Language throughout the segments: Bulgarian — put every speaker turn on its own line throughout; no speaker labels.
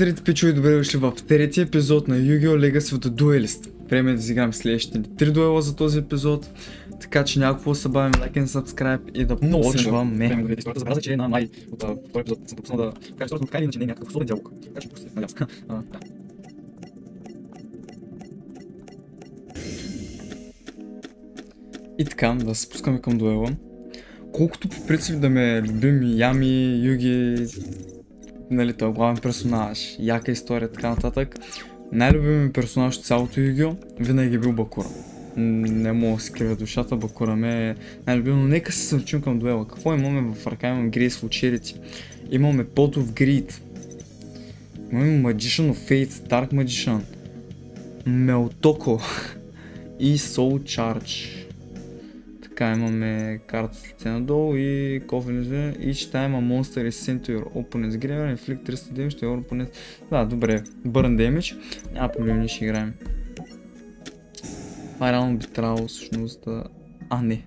Здравейте, пичове, добре дошли в третия епизод на Yu-Gi-Oh! Legacy of the Duelist. Време е да изиграем следващите 3 дуела за този епизод, така че някакво се бавим, лайк и subscribe и да почваме.
Време да видите историята, забелязах, че е на май от втори епизод съм пропуснал да кажа историята, но така или иначе не е някакъв особен диалог. Така че пуснах, надявам се. Да.
И така, да се спускаме към дуела. Колкото по принцип да ме любим Ями, Юги, нали, той е главен персонаж, яка история, така нататък. Най-любимият персонаж от цялото Yu-Gi-Oh! Винаги е бил Бакура. Не мога да се крия душата, Бакура ме е най-любим, но нека се сърчим към дуела. Какво имаме в ръка? Имаме Graceful Charity, имаме Pot of Greed, имаме Magician of Fate, Dark Magician, Meltoko и Soul Charge. Така, имаме карта с лице надолу и кофе и читаем Monster is sent to your opponent's graveyard, inflict 300 damage to your opponent. Да, добре, burn damage. Няма проблем, ние ще играем. Това реално би трябвало всъщност да... не.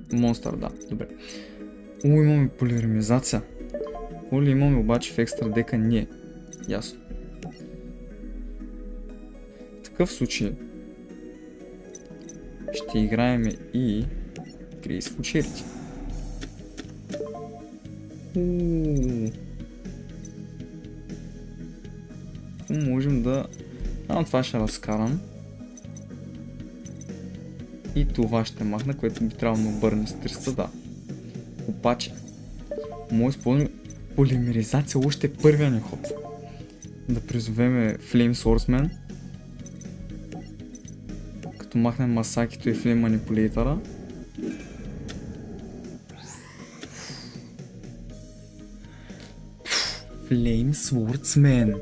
Monster, да, добре. Имаме полирамизация. Какво ли имаме обаче в екстра дека? Не. Ясно. В такъв случай ще играем и Graceful Charity. Можем да... това ще разкарам. И това ще махна, което би трябвало да обърне с 300, да. Обаче, може да използваме полимеризация още първия ни ход. Да призовеме Flame Swordsman. Като махнем Масакито и Flame Manipulator. Flame Swordsman.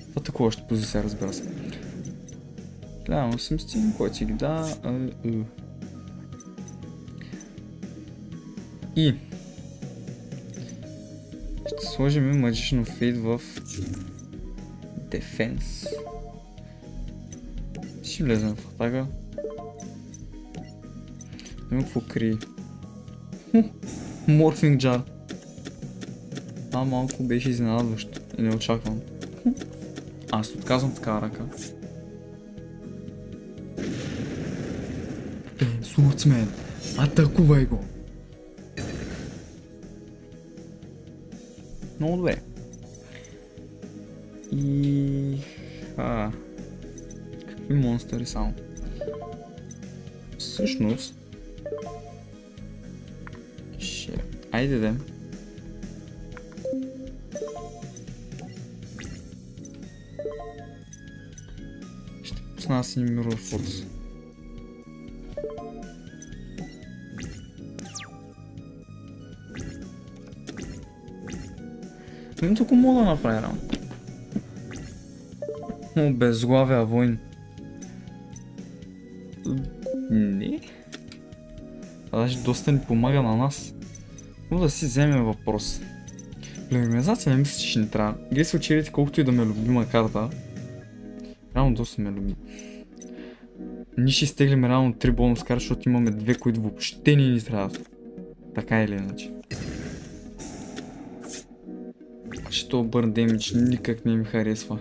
Това такова ще позиция, разбира се. Гледам съм стим, който си ги да. И ще сложим Magician of Fate в Defense. Ще влезем в атака. Има какво крие. Morphing Jar. Малко беше изненадващо и неочаквано. Аз отказвам такава ръка. Swordsman, атакувай го! Много добре. И... какви монстъри само? Всъщност... Айде да. Ще пусна си Mirror Force. Но тук мога да направя рано. Безглавия войн. Не. Даже доста ни помага на нас. Но да си вземем въпрос. Полимеризация не мисля, че ще ни трябва. Graceful Charity, колкото и да ме любима карта, реално доста ме люби. Ние ще изтеглим реално 3 бонус карти, защото имаме 2, които въобще ни трябват. Така или иначе. Що burn damage никак не ми харесва.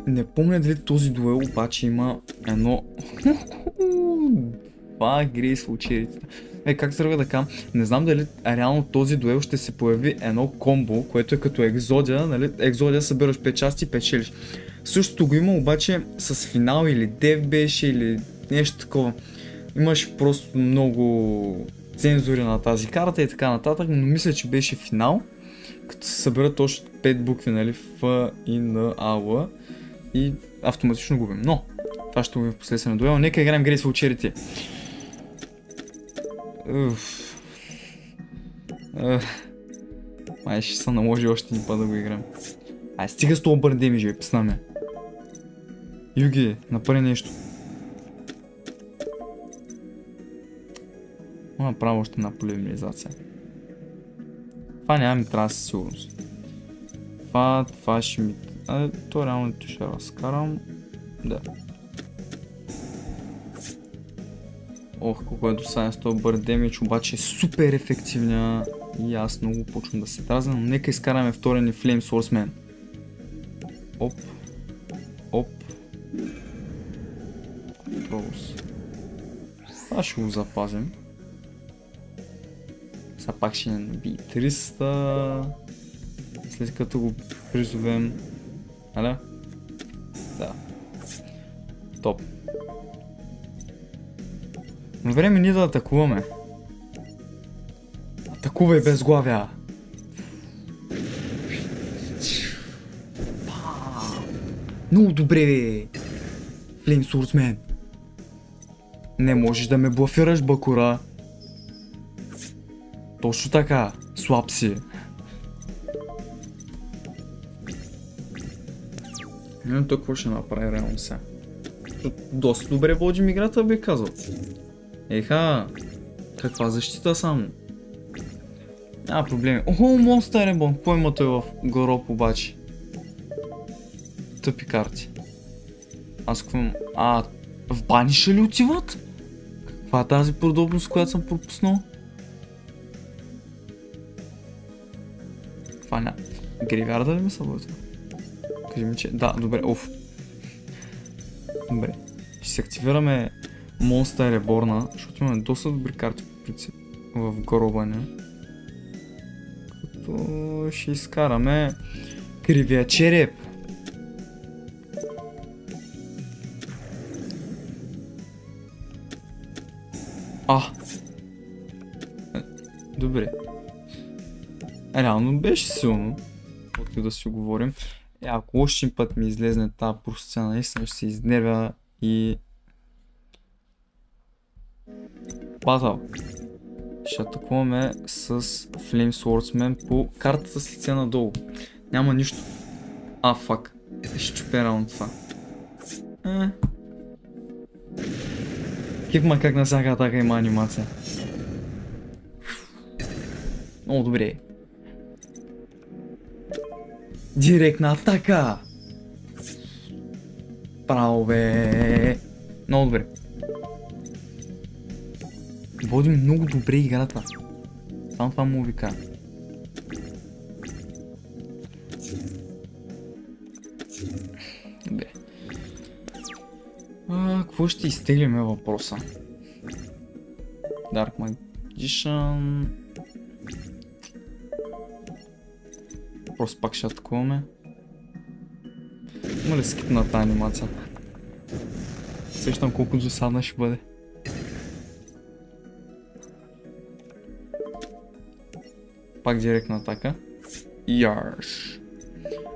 Не помня дали този дуел обаче има едно... Това е Graceful Charity. Как се ръга така? Не знам дали реално този дуел ще се появи едно комбо, което е като екзодия, нали? Екзодия събираш 5 части и печелиш. Същото го има обаче с финал или дев беше или нещо такова. Имаш просто много цензури на тази карта и така нататък, но мисля, че беше финал, като се съберат още 5 букви, нали, F и N, A, L и автоматично губим. Но това ще го в последствие на дуела. Нека играем Graceful Charity. Май ще се наложи още един път да го играем. Стига с това burn damage, писна ме. Юги, направи нещо. Мога да правя още една полимеризация. Това няма ми трябва със сигурност. Това ще ми... то реално ще разкарам. Да. Ох, колко е досаден с този Burn Damage, обаче е супер ефективна и аз много почвам да се дразня, но нека изкараме втория ни Flame Swordsman. Оп. Оп. Controls. Това ще го запазим. Сега пак ще не наби 300. След като го призовем. Аля? Да. Топ. Но време ни да атакуваме. Атакувай без главя! Много добре, бе! Flame Swordsman! Не можеш да ме блафираш, бакура! Точно така, слаб си! Но той какво ще направи реално сега? Доста добре водим играта, бих казал. Еха! Каква защита само? Няма проблеми. Охо, Монстър Ребон! Какво има той в гроб обаче? Тъпи карти. Аз какво имам? В баниша ли отиват? Каква е тази подобност, която съм пропуснал? Това няма. Гривярда ли ми са бъде? Кажи ми, че... Да, добре, оф. Добре. Ще се активираме Monster Reborn, защото имаме доста добри карти по принцип в гробане. Като ще изкараме Кривия череп. Добре. Реално беше силно, както да си говорим. Ако още път ми излезне тази простина, наистина ще се изнервя и... Батъл. Ще атакуваме с Flame Swordsman по картата с лице надолу. Няма нищо. Фак. Ще чупя рано това. Кипма как на всяка атака има анимация. Много добре. Директна атака! Браво, бе! Много добре. Водим много добре играта. Само това му вика. Добре. Какво ще изтеглиме въпроса? Dark Magician. Просто пак ще атакуваме. Има ли скип на тази анимация? Сещам колко досадна ще бъде. Пак директна атака. Ярш.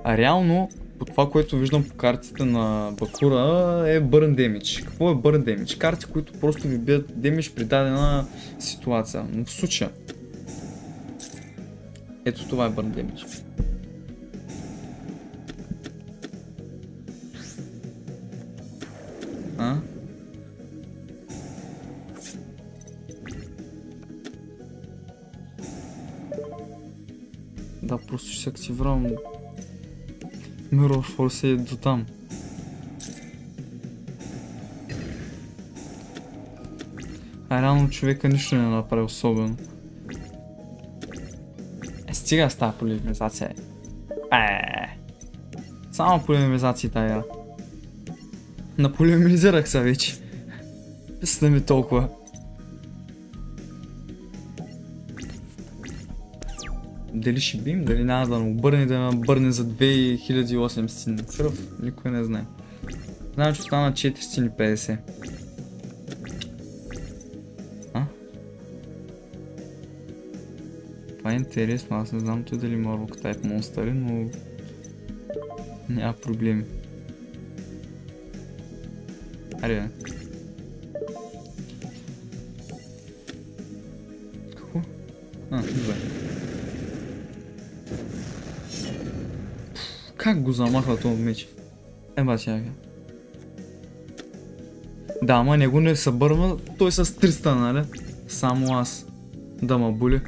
А реално, по това, което виждам по картите на Бакура, е Burn Damage. Какво е Burn Damage? Карти, които просто ви бият damage при дадена ситуация. Но в случая. Ето това е Burn Damage. Да, просто ще се активирам Mirror Force до там. Реално човека нищо не направи особено. Стига с тази полимеризация. Само полимеризации тая. Наполимеризирах се вече. Без да ми толкова. Дали ще бим, дали няма да му обърне, да ме бърне за 2800 църв, никой не знае. Знам, че остана 450. Това е интересно, аз не знам той дали има Rock Type монстъри, но няма проблеми. Аре, бе. Какво? Добре. Как го замахва този меч? Чакай. Да, ама него не събърва, той с 300, нали? Само аз. Да ма були.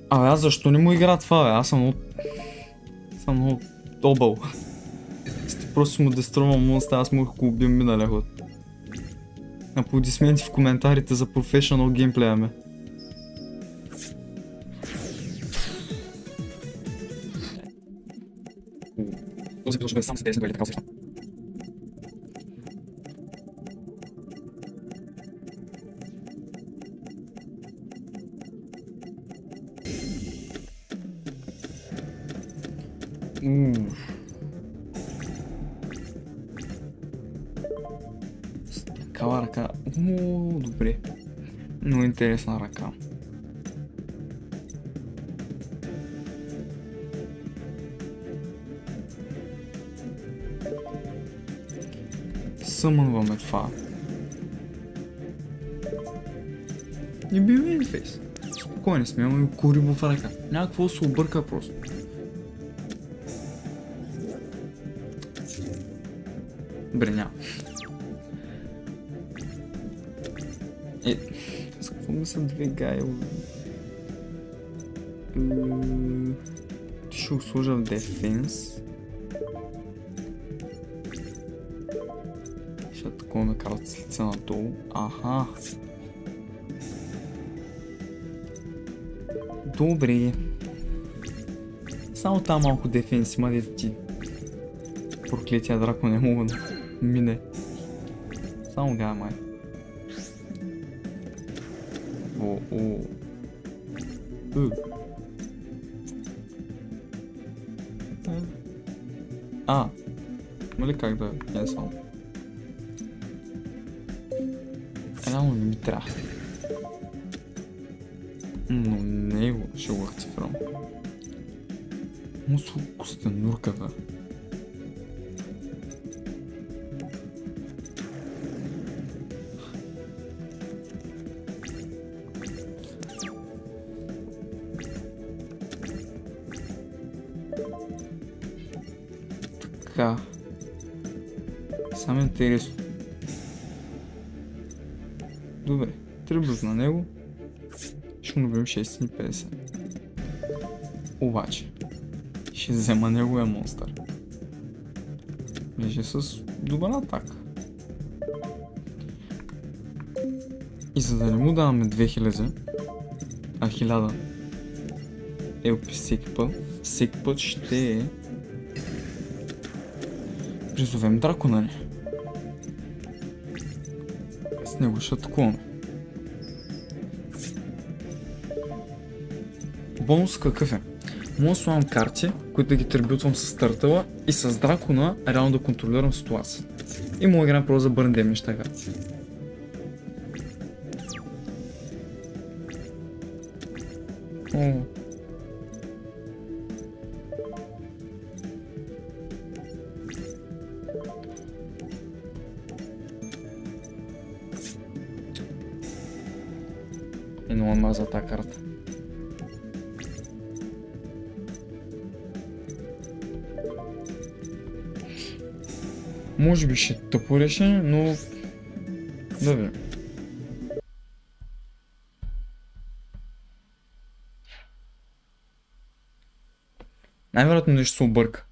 Аз защо не му игра това, бе? Аз съм много объл. Сте просто му деструвам монстър, аз му го убим миналия ход. Аплодисменти в коментарите за професионал геймплея ме.
Този път ще бъде сам с 10, дойде така усещам.
С такава ръка. Добре. Много интересна ръка. Съмънваме това. Не бива интерфейс. Спокойно сме, имаме корибо в ръка. Някакво се обърка просто. Добре, няма. С какво ми са две гая? Ти ще го сложа в дефенс. Ще такова ме карат с лице надолу. Аха. Добре. Само там малко дефенс има, дето ти проклетия драко не мога да мине. Само гая май. Има ли как да не само? Реално не ми трябва. Но него ще го активирам. Мусо костенурката. Така. Само интересно. Добре, тръбът на него. Ще му набавим 650. Обаче, ще взема неговия монстър. Беше с добър атак. И за да не му даваме 2000, а 1000 LP всеки път ще призовем дракона ни. С него ще атакуваме. Бонус какъв е? Мога да слагам карти, които да ги трибютвам с търтъла и с дракона реално да контролирам ситуация. И мога да играем просто за бърн демидж така. И много маза тази карта. Може би ще е тъпо решение, но да видим. Най-вероятно нещо се обърка.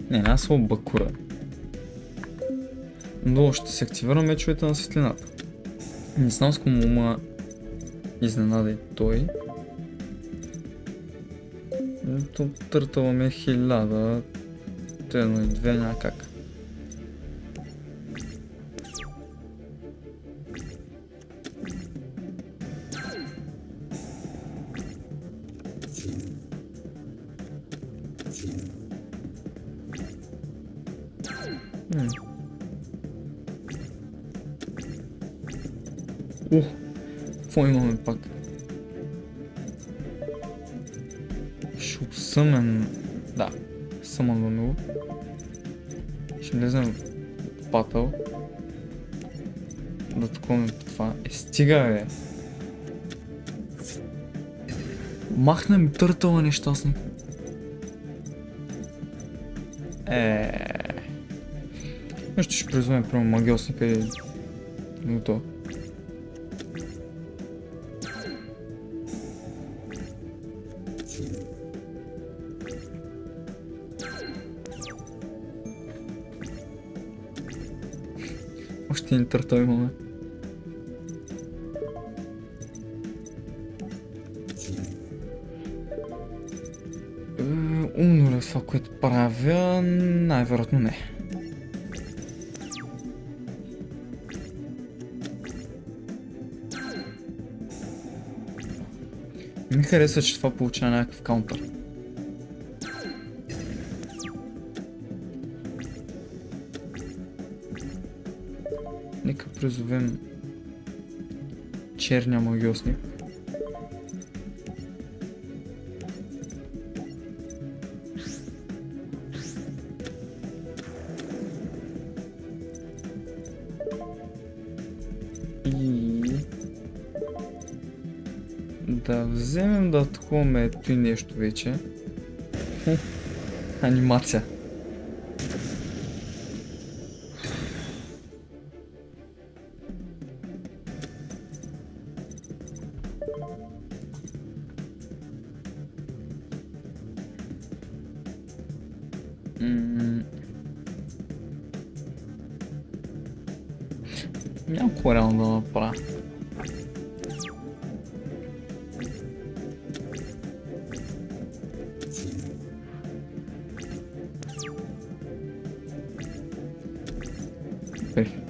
Не, аз съм Бакура. Но ще се активира мечовете на светлината. Не знам с кому ма изненада и той. Търтълваме 1000. Тъйно и 2 няма как. Какво имаме пак? Ще съмен... Да, съмънваме го. Ще влезем в патъл. Да такова това. Стига бе! Махнем търтъла нещастник. Нещо ще призовем прямо магиосника и готово. Още един търтъл имаме. Умно ли е това, което правя? Най-вероятно не. Ми харесва, че това получава някакъв каунтър. Нека призовем черния магиосник. И да вземем да атакуваме ето и нещо вече. Анимация. Нямам какво реално да направя.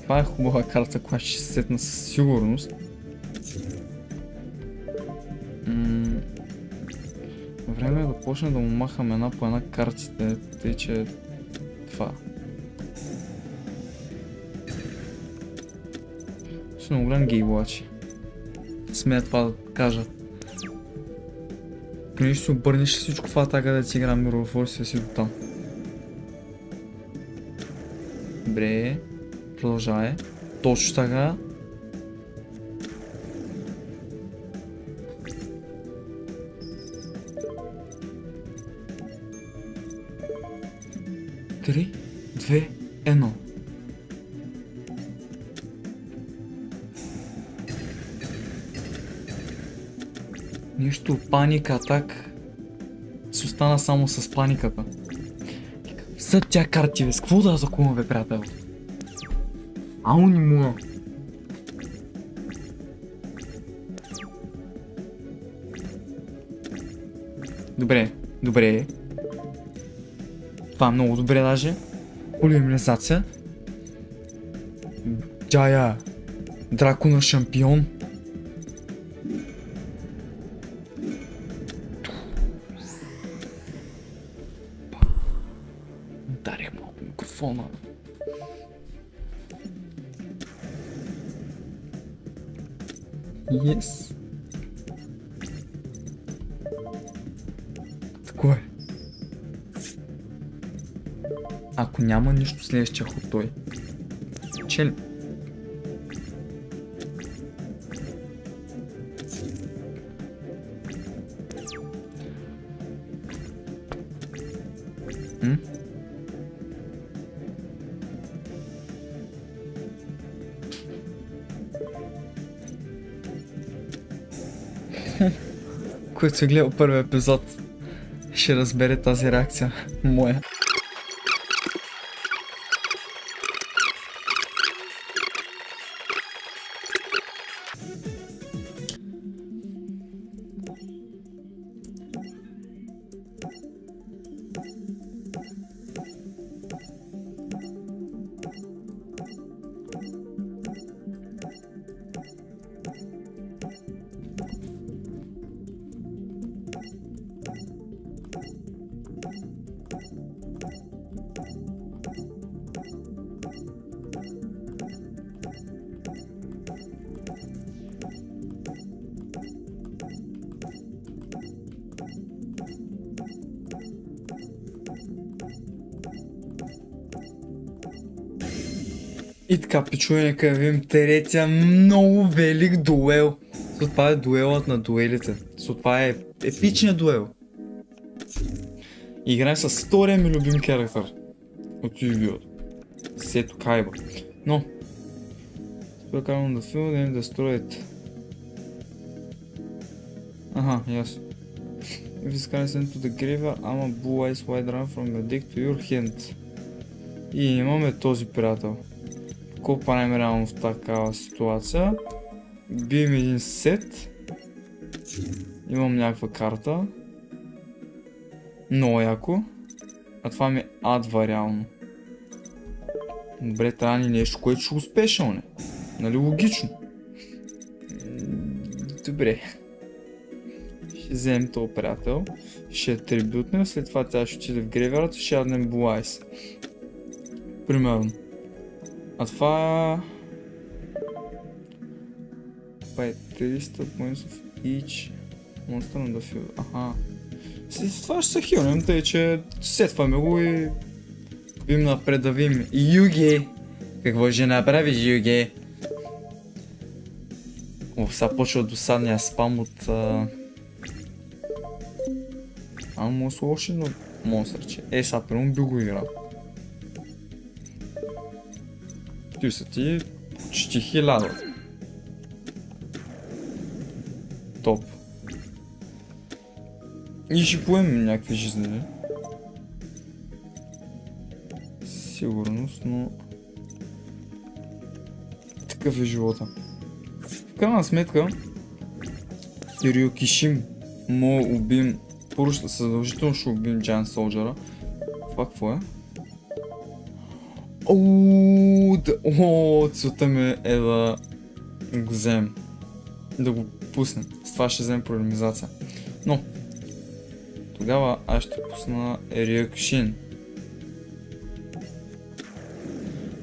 Това е хубава карта, която ще се сетна със сигурност. Време е да почне да му махам една по една картите, тъй че това. С много голям гейблачи. Смея това да кажа. Преди ще се обърнеш всичко в атака да си играм миротворците си до там. Добре. Продължавай. Точно така. Три, две, едно. Нищо, паника, атак. Се остана само с паниката. Са тя карти, бе, с какво да закувам, бе, приятел? Ау, не мога. Добре, добре. Това е много добре даже. Полимеризация. Джая. Дракона шампион. Ударих малко микрофона. Yes. Тако е. Ако няма нищо следващия ход той. Чели. Който се гледа първи епизод, ще разбере тази реакция моя. И така, пичове, нека видим третия много велик дуел. Това е дуелът на дуелите. Това е епичният дуел. Играем с втория ми любим характер. от Yu-Gi-Oh! Сето Кайба. Но, казвам да филм да им да строят. Аха, ясно. If it's kind sent to the graveyard, I'm a blue eyes wide run from the deck to your hand. И имаме този приятел. Какво правим реално в такава ситуация? Бием един сет. Имам някаква карта. Много яко. А това ми адва реално. Добре, трябва ни нещо, което ще успеш, не? Нали логично? Добре. Ще вземем този приятел. Ще трибютнем, след това тя ще отиде в грейвярд и ще яднем Blue Eyes. Примерно. А това... Това е 300 points of each monster on the field. Аха. След това ще се хилнем, тъй че сетваме го и... Бим напред да видим. Юги! Какво ще направиш, Юги? Сега почва досадния спам от... му с лоши, но монстърче. Сега прямо би го играл. Ти са ти почти 1000. Топ. И ще поемем някакви жизнени. Сигурност, но... Такъв е живота. В крайна сметка, Рюкишим му убим. Първо съдължително ще убим Giant Soldier-а. Това какво е? Целта ми е да го вземем. Да го пуснем. С това ще вземем полемизация. Но, тогава аз ще пусна Рюкишин.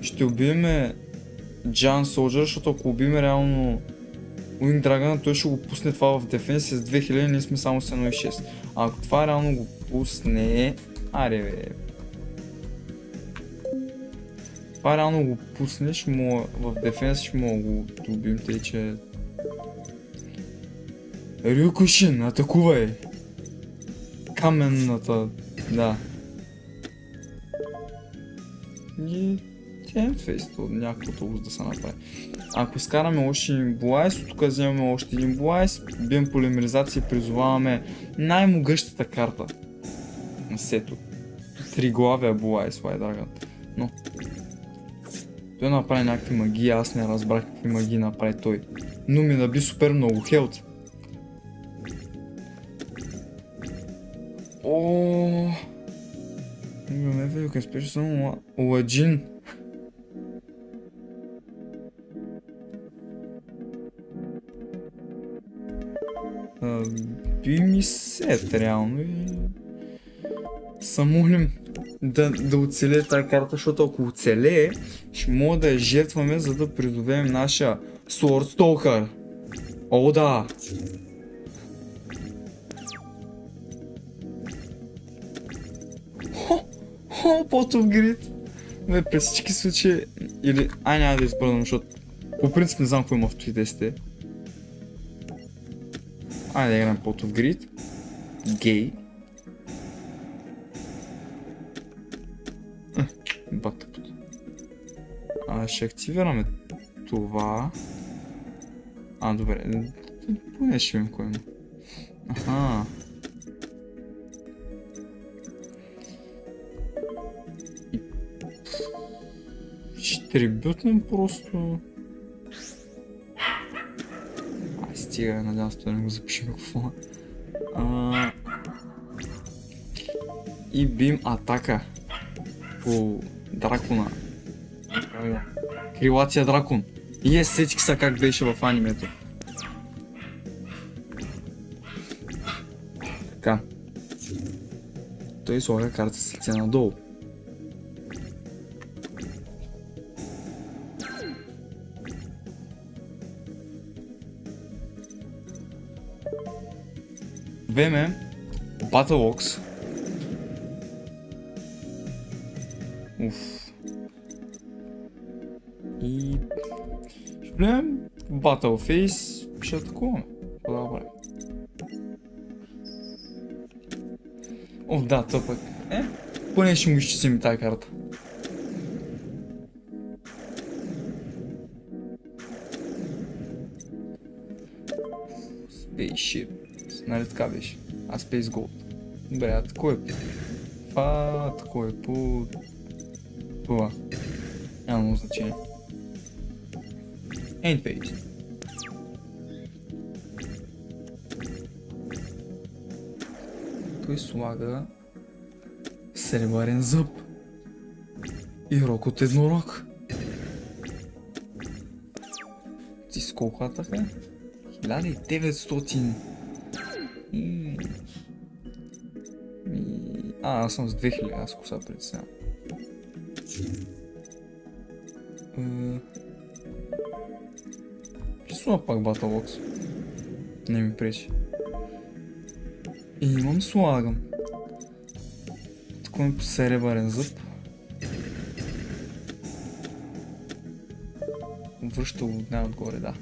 Ще убиеме Giant Soldier, защото ако убиеме реално Wing Dragon, той ще го пусне това в дефенс с 2000, ние сме само с 1.6. А ако това реално го пусне... Аре бе... Това реално го пусне, в дефенс ще мога го убим, тъй че... Рюкушин, атакувай! Каменната... Да. И... Фейсто, някаквото да се направи. Ако изкараме още един Блайс, от тук вземаме още един Блайс, бием полимеризация и призоваваме най-могъщата карта на сето. Триглавия Блайс, White Dragon. Но той направи някакви магии, аз не разбрах какви магии направи той. Но ми наби супер много хелт. Имаме велика спешно само Ладжин. Би ми сет реално и самолим да оцелее тази карта, защото ако оцелее, ще мога да я жертваме, за да придобием нашия Sword Stalker. О, да! Pot of Greed! При всички случаи, или... няма да избърнам, защото по принцип не знам какво има в това тесте. Да играем Pot of Greed. Гей. Бата. Ще активираме това. Добре. Поне ще видим кой има. Аха. Ще трибютнем просто. Стига, надявам се да не го запишем какво. И бим атака по дракона. Крилация дракон. И сетих са как беше в анимето. Така. Той слага карта с лице надолу. Вземем Battle Ox. И ще вземем Battle Face. Ще атакуваме. Добре. Да, тъпък. Поне ще му изчистим и тази карта. Spaceship. Нали така беше? А Space Gold. Добре, а тако е това, тако е по това. Няма много значение. End page. Той слага сребърен зъб и рок от еднорог. Ти с колко хватаха? 1900. Аз съм с 2000, аз коса пред сега. Рисува пак Battlebox. Не ми пречи. И имам слагам. Тук ми по сребърен зъб. Връща го най-отгоре, да.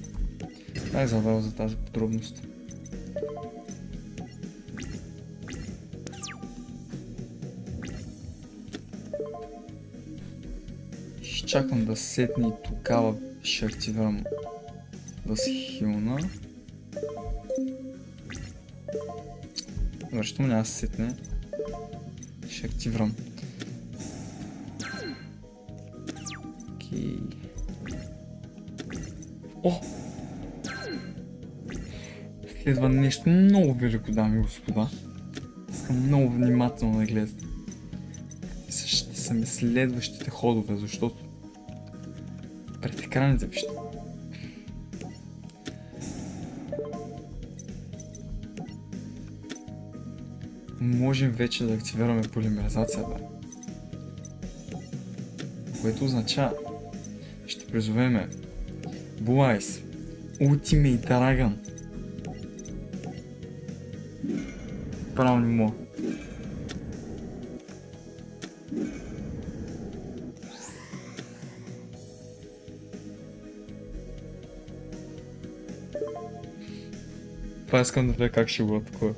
Дай забравя за тази подробност. Ще чакам да сетне и тогава ще активирам да се хилна. Защо няма да се сетне? Ще активирам. Окей. О! Следва нещо много велико, дами и господа. Искам много внимателно да гледате. Ще са ми следващите ходове, защото пред екраните вижте. Можем вече да активираме полимеризацията. Което означава, ще призовеме Blue Eyes, Ultimate Dragon. Право не мога. Това искам да видя как ще го атакува.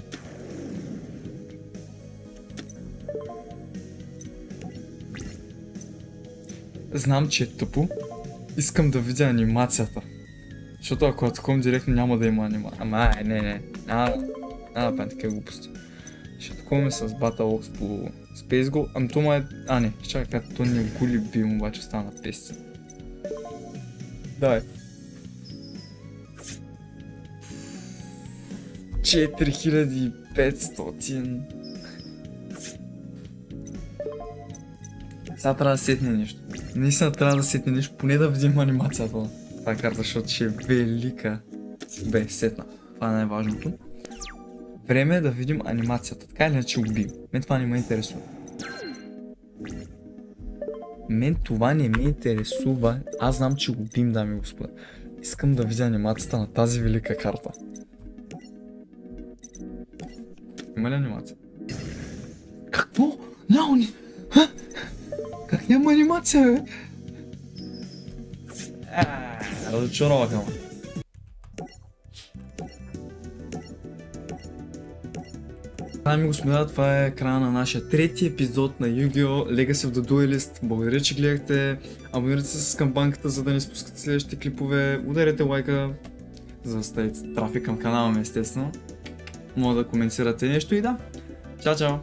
Знам, че е тъпо. Искам да видя анимацията. Защото ако атакувам директно няма да има анимация. Ама не. Няма да правим такива глупости. Ще атакуваме с Battlebox по Space Gold. Ами то ма е... не. Чакай, като то не го ли бим, обаче стана 500. Давай. 4500. Сега трябва да сетне нещо. Наистина трябва да сетне нещо, поне да видим анимацията на тази карта, защото ще е велика. Бе, сетна. Това е най-важното. Време е да видим анимацията, така или иначе убим. Мен това не ме интересува. Мен това не ме интересува. Аз знам, че го убим, дами и господа. Искам да видя анимацията на тази велика карта. Има ли анимация? Какво? Няма ни... Как няма анимация, бе? Разочаровах, ама. Дами и господа, това е края на нашия трети епизод на Yu-Gi-Oh! Legacy of the Duelist. Благодаря, че гледахте. Абонирайте се с камбанката, за да не спускате следващите клипове. Ударете лайка, за да ставите трафик към канала ми, естествено. Може да коментирате нещо и да. Чао, чао!